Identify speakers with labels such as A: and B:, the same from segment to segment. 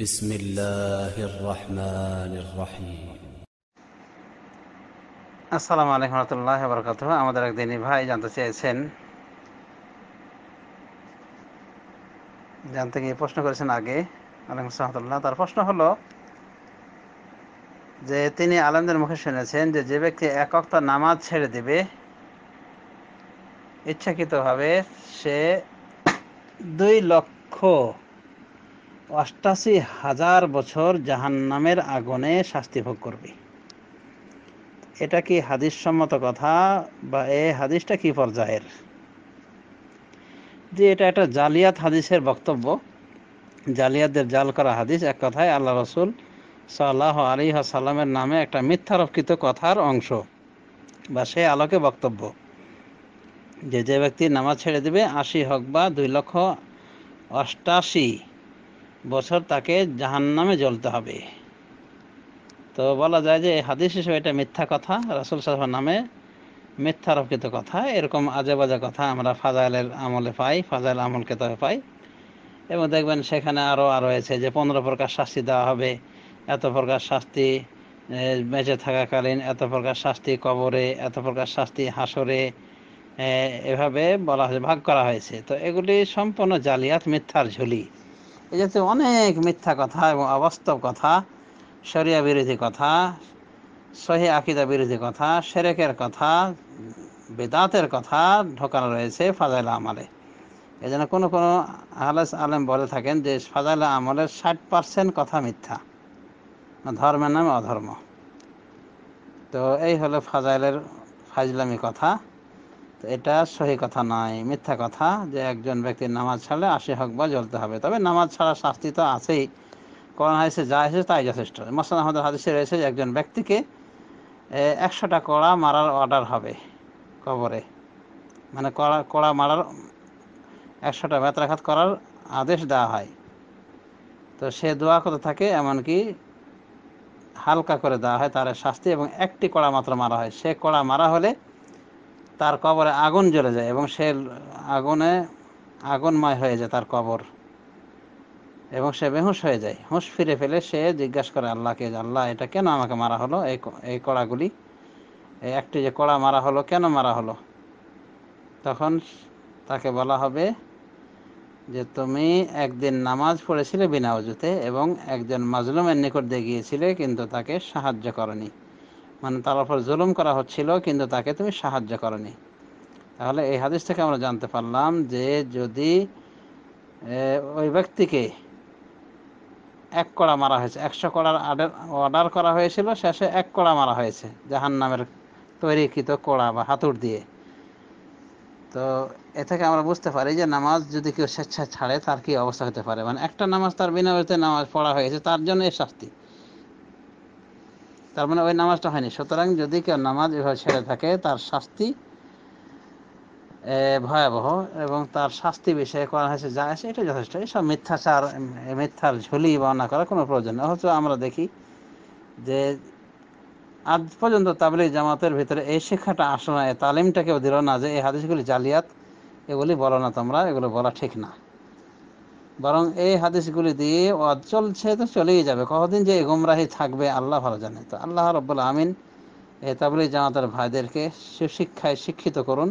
A: بسم الله الرحمن الرحيم
B: আসসালামু আলাইকুম রহমতুল্লাহ বরকাতুহ। আমাদের এক দিনী ভাই জানতে চেয়েছেন, জানতে গিয়ে প্রশ্ন করেছেন আগে। আলাইকুম রহমতুল্লাহ। তার প্রশ্ন হলো যে তিনি আলেমদের মুখে শুনেছেন যে যে ব্যক্তি এক ওয়াক্ত নামাজ ছেড়ে দিবে ইচ্ছাকৃতভাবে, সে 2,88,000 বছর জাহান্নামের আগুনে শাস্তি ভোগ করবে। এটা কি হাদিস সম্মত কথা, বা এই হাদিসটা কি পর্যায়ের? যে এটা একটা জালিয়াত হাদিসের বক্তব্য, জালিয়াতদের জাল করা হাদিস। এক কথায় আল্লাহ রসুল সাল্লাল্লাহু আলাইহি ওয়াসাল্লামের নামে একটা মিথ্যারোপিত কথার অংশ, বা সে আলোকে বক্তব্য যে যে ব্যক্তি নামাজ ছেড়ে দিবে 80 হোক বা 2,88,000 বছর তাকে জাহান্নামে জ্বলতে হবে। তো বলা যায় যে হাদিস হিসেবে এটা মিথ্যা কথা, রাসূল সাল্লাল্লাহু আলাইহি নামে মিথ্যারোপিত কথা। এরকম আজে বাজে কথা আমরা ফাজাইলের আমলে পাই, ফাজাইল আমল কেতাবে পাই। এবং দেখবেন সেখানে আরও রয়েছে যে 15 প্রকার শাস্তি দেওয়া হবে, এত প্রকার শাস্তি বেঁচে থাকাকালীন, এত প্রকার শাস্তি কবরে, এত প্রকার শাস্তি হাসরে, এভাবে বলা হয়েছে, ভাগ করা হয়েছে। তো এগুলি সম্পূর্ণ জালিয়াত, মিথ্যার ঝুলি। এই জাতীয় অনেক মিথ্যা কথা এবং অবাস্তব কথা, শরিয়া বিরোধী কথা, সহিহ আকীদা বিরোধী কথা, শিরকের কথা, বিদআতের কথা ঢোকানো রয়েছে ফাজাইল আমালে। এই জন্য কোনো কোনো আহলে আলেম বলে থাকেন যে ফাজাইল আমলের 60% কথা মিথ্যা, ধর্মের নামে অধর্ম। তো এই হলো ফাজাইলের ফাজলামি কথা। তো এটা সহি কথা নয়, মিথ্যা কথা যে একজন ব্যক্তির নামাজ ছাড়লে 80 হোক বা জ্বলতে হবে। তবে নামাজ ছাড়া শাস্তি তো আছেই, কোরআন হাদিসে যা এসেছে তাই যথেষ্ট। মুসনাদ আহমদের হাদিসে রয়েছে যে একজন ব্যক্তিকে 100টা কড়া মারার অর্ডার হবে কবরে, মানে কড়া মারার 100টা বেত্রাঘাত করার আদেশ দেওয়া হয়। তো সে দোয়া করতে থাকে, এমনকি হালকা করে দেওয়া হয় তার শাস্তি, এবং একটি কড়া মাত্র মারা হয়। সে কড়া মারা হলে তার কবরে আগুন জ্বলে যায় এবং সে আগুনময় হয়ে যায় তার কবর, এবং সে বেহুশ হয়ে যায়। হুঁশ ফিরে ফেলে সে জিজ্ঞাসা করে আল্লাহকে, আল্লাহ এটা কেন আমাকে মারা হলো, এই কড়াগুলি, এই একটি যে কড়া মারা হলো কেন মারা হলো? তখন তাকে বলা হবে যে তুমি একদিন নামাজ পড়েছিলে বিনা ওযুতে, এবং একজন মাজলুমের নিকট দিয়ে গিয়েছিলে কিন্তু তাকে সাহায্য করনি, মানে তার উপর জুলুম করা হচ্ছিল কিন্তু তাকে তুমি সাহায্য করনি। তাহলে এই হাদিস থেকে আমরা জানতে পারলাম যে যদি ওই ব্যক্তিকে 1 কড়া মারা হয়েছে, 100 কড়ার অর্ডার করা হয়েছিল, শেষে 1 কড়া মারা হয়েছে জাহান্নামের তৈরিকৃত কড়া বা হাতুড় দিয়ে। তো এ থেকে আমরা বুঝতে পারি যে নামাজ যদি কেউ স্বেচ্ছায় ছাড়ে তার কি অবস্থা হতে পারে। মানে একটা নামাজ তার বিনা ওযুতে নামাজ পড়া হয়েছে, তার জন্য এই শাস্তি, তার মানে ওই নামাজটা হয়নি। সুতরাং যদি কেউ নামাজ এভাবে ছেড়ে থাকে তার শাস্তি ভয়াবহ, এবং তার শাস্তি বিষয়ে করা হয়েছে যা আছে এটা যথেষ্ট। এইসব মিথ্যাচার, মিথ্যার ঝুলি বর্ণনা করার কোনো প্রয়োজন নেই। অথচ আমরা দেখি যে আজ পর্যন্ত তাবলীগ জামাতের ভিতরে এই শিক্ষাটা আসে না, এই তালিমটা কেউ দিল না যে এই হাদিসগুলি জালিয়াত, এগুলি বলো না তোমরা, এগুলো বলা ঠিক না। বরং এই হাদিসগুলি দিয়ে চলছে, তো চলেই যাবে, কতদিন যে গুমরাহি থাকবে আল্লাহ ভালো জানে। তো আল্লাহ রাব্বুল আমিন এই তাবলীগ জামাতের ভাইদেরকে সুশিক্ষায় শিক্ষিত করুন,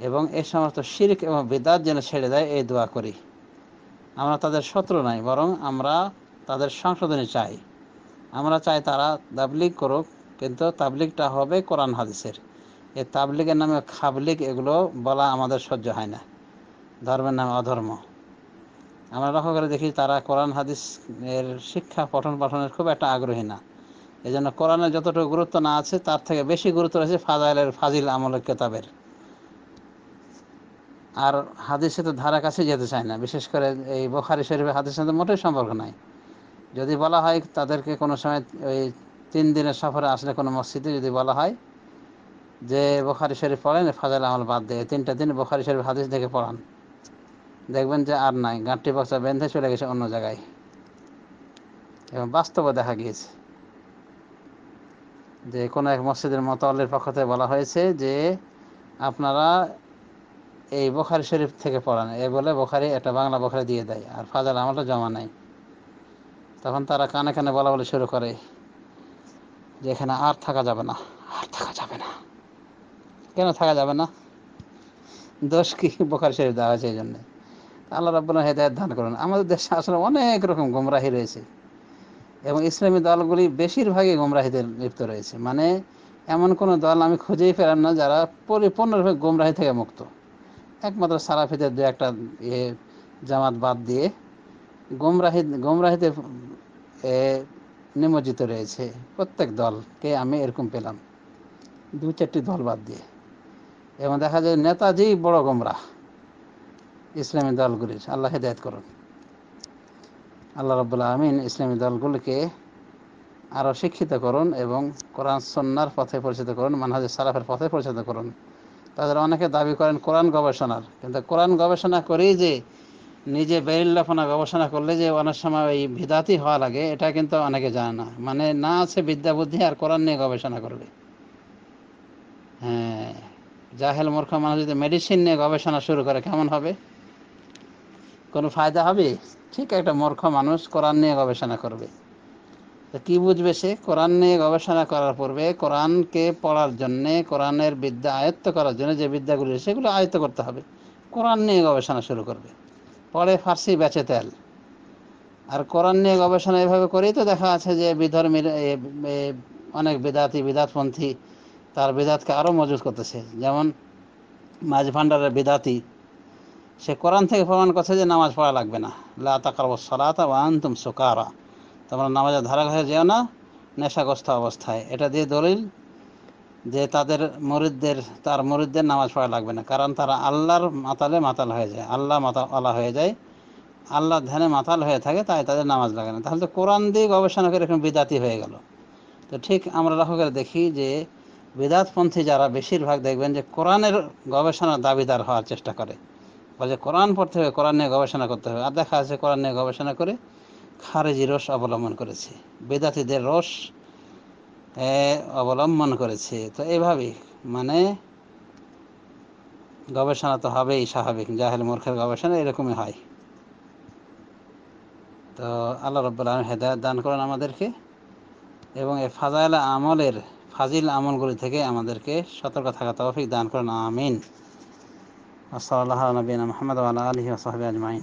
B: এবং এই সমস্ত শিরক এবং বিদআত যেন ছেড়ে দেয়, এই দোয়া করি। আমরা তাদের শত্রু নাই, বরং আমরা তাদের সংশোধনী চাই। আমরা চাই তারা তাবলীগ করুক, কিন্তু তাবলীগটা হবে কোরআন হাদিসের। এই তাবলীগের নামে খাবলীগ, এগুলো বলা আমাদের সহ্য হয় না। ধর্মের নামে অধর্ম। আমরা লক্ষ্য করে দেখি তারা কোরআন হাদিস এর শিক্ষা পঠন পাঠনের খুব একটা আগ্রহী না। এই জন্য কোরআনের যতটুকু গুরুত্ব না আছে তার থেকে বেশি গুরুত্ব রয়েছে ফাজাইলের, ফাজিল আমলের কেতাবের। আর হাদিসে তো ধারা কাছে যেতে চায় না, বিশেষ করে এই বুখারী শরীফের হাদিসের সাথে মোটেই সম্পর্ক নাই। যদি বলা হয় তাদেরকে কোনো সময় ওই 3 দিনের সফরে আসলে কোনো মসজিদে যদি বলা হয় যে বুখারী শরীফ পড়েন, ফাজাইল আমল বাদ দিয়ে 3টা দিন বুখারী শরীফ হাদিস দেখে পড়ান, দেখবেন যে আর নাই, গাঁটটি বক্সা বেঁধে চলে গেছে অন্য জায়গায়। এবং বাস্তবে দেখা গিয়েছে যে কোনো এক মসজিদের মোতাল্লির পক্ষ থেকে বলা হয়েছে যে আপনারা এই বুখারী শরীফ থেকে পড়ান, এ বলে বুখারী একটা বাংলা বুখারী দিয়ে দেয়, আর ফাজাইল আমলটা জমা নেয়। তখন তারা কানে কানে বলা বলি শুরু করে যে এখানে আর থাকা যাবে না, আর থাকা যাবে না। কেন থাকা যাবে না? দোষ কি? বুখারী শরীফ দেওয়া হয়েছে এই জন্যে। আল্লাহ রাব্বুল আলামিন হেদায়েত দান করুন। আমাদের দেশে আসলে অনেক রকম গোমরাহি রয়েছে এবং ইসলামী দলগুলি বেশিরভাগই গোমরাহিতে লিপ্ত রয়েছে। মানে এমন কোনো দল আমি খুঁজেই পেলাম না যারা পরিপূর্ণরূপে গোমরাহি থেকে মুক্ত। একমাত্র সালাফিদের দু একটা জামাত বাদ দিয়ে গোমরাহিতে নিমজ্জিত রয়েছে প্রত্যেক দলকে আমি এরকম পেলাম, দু চারটি দল বাদ দিয়ে। এবং দেখা যায় নেতাজি বড় গোমরাহ ইসলামী দলগুলির। আল্লাহ হেদায়েত করুন। আল্লাহ রাব্বুল আমিন ইসলামী দলগুলিকে আরও শিক্ষিত করুন এবং কোরআন সুন্নাহর পথে পরিচিত করুন, মানহাজে সালাফের পথে পরিচিত করুন। তাদের অনেকে দাবি করেন কোরআন গবেষণার, কিন্তু কোরআন গবেষণা করেই যে নিজে বেরিল্লাফনা গবেষণা করলে যে অনেক সময় ওই বিদাতি হওয়া লাগে, এটা কিন্তু অনেকে জানে না। মানে না আছে বিদ্যা বুদ্ধি আর কোরআন নিয়ে গবেষণা করবে। হ্যাঁ, জাহেল মূর্খ মানুষ যদি মেডিসিন নিয়ে গবেষণা শুরু করে কেমন হবে? কোনো ফায়দা হবে? ঠিক একটা মূর্খ মানুষ কোরআন নিয়ে গবেষণা করবে, তো কী বুঝবে সে? কোরআন নিয়ে গবেষণা করার পূর্বে কোরআনকে পড়ার জন্যে, কোরআনের বিদ্যা আয়ত্ত করার জন্য যে বিদ্যাগুলি সেগুলো আয়ত্ত করতে হবে। কোরআন নিয়ে গবেষণা শুরু করবে, পরে ফার্সি বেচে তেল। আর কোরআন নিয়ে গবেষণা এভাবে করেই তো দেখা আছে যে বিধর্মীর অনেক বিদাতপন্থী তার বিদাতকে আরও মজবুত করতেছে। যেমন মাঝ ভান্ডারের বিদাতি, সে কোরআন থেকে প্রমাণ করছে যে নামাজ পড়া লাগবে না। লা তাকরাবুস সালাতা ওয়া আনতুম সুকারা, তোমরা নামাজের ধারাঘাটে যেও না নেশাগ্রস্ত অবস্থায়। এটা দিয়ে দলিল যে তার মুরিদদের নামাজ পড়া লাগবে না, কারণ তারা আল্লাহর মাতাল হয়ে যায়, আল্লাহ হয়ে যায়, আল্লাহর ধ্যানে মাতাল হয়ে থাকে, তাই তাদের নামাজ লাগে না। তাহলে তো কোরআন দিয়ে গবেষণা করে এখন বিদাতি হয়ে গেল। তো ঠিক আমরা লক্ষ্য করে দেখি যে বিদাতপন্থী যারা, বেশিরভাগ দেখবেন যে কোরআনের গবেষণার দাবিদার হওয়ার চেষ্টা করে, বলে কোরআন পড়তে হবে, কোরআন নিয়ে গবেষণা করতে হবে। আর দেখা আছে কোরআন নিয়ে গবেষণা করে খারেজি রস অবলম্বন করেছে, বেদাতিদের রস অবলম্বন করেছে। তো এইভাবেই মানে গবেষণা তো হবেই, স্বাভাবিক। জাহেল মূর্খের গবেষণা এরকমই হয়। তো আল্লাহ রাব্বুল আলামিন হেদায়েত দান করেন আমাদেরকে এবং এই ফাজিল আমলগুলি থেকে আমাদেরকে সতর্ক থাকা তৌফিক দান করেন। আমিন। সাল্লাল্লাহু আলা নবিয়িনা মুহাম্মদ ওয়া আলা আলিহি ওয়া সাহবিহি আজমাইন।